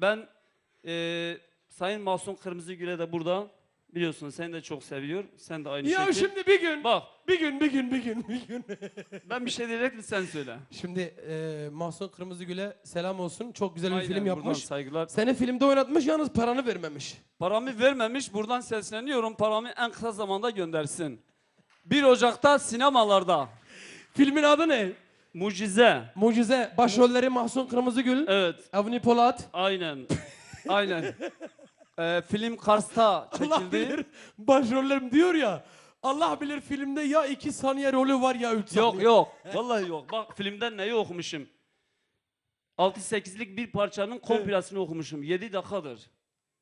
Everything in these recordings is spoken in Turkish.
Ben Sayın Mahsun Kırmızıgül'e de burada biliyorsunuz seni de çok seviyor. Sen de aynı şekilde. Ya şimdi bir gün. Bak. Bir gün. Ben bir şey diyecektim sen söyle. Şimdi Mahsun Kırmızıgül'e selam olsun. Çok güzel bir Aynen, film buradan yapmış. saygılar. Seni filmde oynatmış, yalnız paranı vermemiş. Paramı vermemiş, buradan sesleniyorum. Paramı en kısa zamanda göndersin. 1 Ocak'ta sinemalarda. Filmin adı ne? Mucize. Mucize. Başrolleri Mahsun Kırmızıgül. Evet. Avni Polat. Aynen. Aynen. Film Kars'ta Allah çekildi. bilir. Başrollerim diyor ya. Allah bilir filmde ya 2 saniye rolü var ya 3 saniye. Yok yok. Vallahi yok. Bak filmden neyi okumuşum? 6-8'lik bir parçanın kompilasını okumuşum. 7 dakikadır.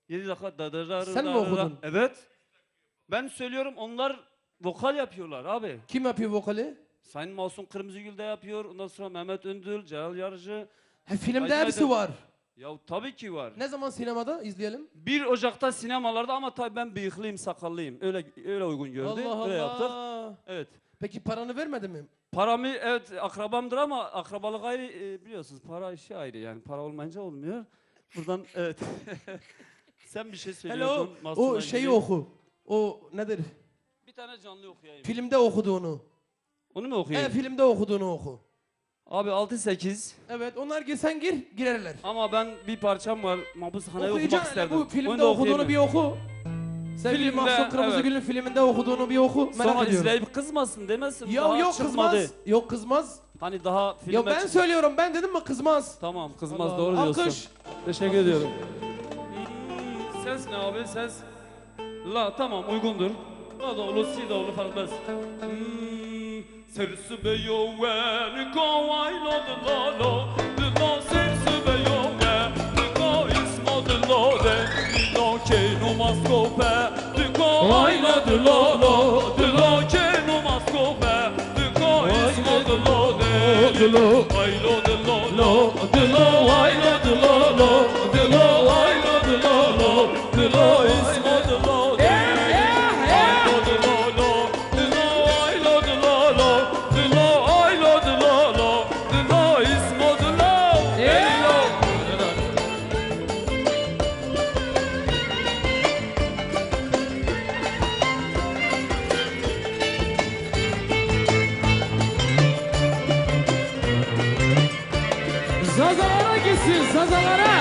7 dakika. Sen mi okudun? Evet. Ben söylüyorum, onlar vokal yapıyorlar abi. Kim yapıyor vokali? Sayın Mahsun Kırmızıgül de yapıyor. Ondan sonra Mehmet Öndül, Celal Yarıcı. Filmde Aydın hepsi Aydın. var. Ya tabii ki var. Ne zaman sinemada izleyelim? 1 Ocak'ta sinemalarda ama tabii ben bıyıklıyım, sakallıyım. Öyle uygun gördü. Allah Öyle Allah. yaptık. Evet. Peki paranı vermedi mi? Paramı evet akrabamdır ama akrabalık ayrı, biliyorsunuz para işi ayrı yani. Para olmayınca olmuyor. Buradan evet. Sen bir şey Hele söylüyordun. o Mahsun'la şeyi ilgili. oku. O nedir? Bir tane canlı okuyayım. Filmde okuduğunu. Onu mu okuyayım? Filmde okuduğunu oku. Abi 6-8. Evet, onlar sen girerler. Ama ben bir parçam var. Mahpushane'yi okumak Okuyacaksın, isterdim. bu Onu filmde da okuduğunu okuyayım bir mı? oku. Sevgili Filmde, Mahsun Kırmızıgül'ün filminde okuduğunu bir oku. Merak Sonra ediyorum. izleyip kızmasın demesin. Ya Daha yok çıkmadı. kızmaz. Yok kızmaz. Hani daha filme Ya ben söylüyorum, ben dedim mi kızmaz. Tamam kızmaz, Allah doğru Allah. diyorsun. Alkış. Teşekkür ediyorum. Ses ne abi, ses? La tamam, uygundur. La da olur, si de olur, fark etmez. Sersi be yo we ni ko ay lo de lo sersi be yo we ni ko ismo de lo de ni lo ke no maskope ni ko ay lo de lo ke no maskope ni ko ismo de lo de lo ay lo de lo ay lo de lo ay lo de lo ismo de lo de Zazalara gitsin, zazalara.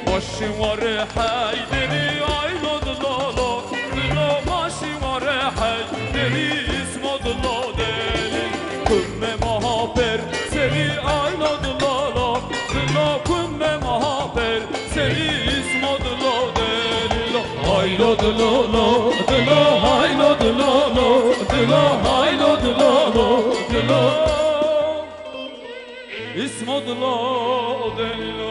ماشي ورا حيدري عينو ضلالو ضلو ماشي ورا حيدري اسمه ضلو دلي كم مهابر سري عينو ضلالو ضلو كم مهابر سري اسمه ضلو دلي عينو ضلالو ضلو عينو ضلالو ضلو عينو ضلالو ضلو اسمه ضلو دلي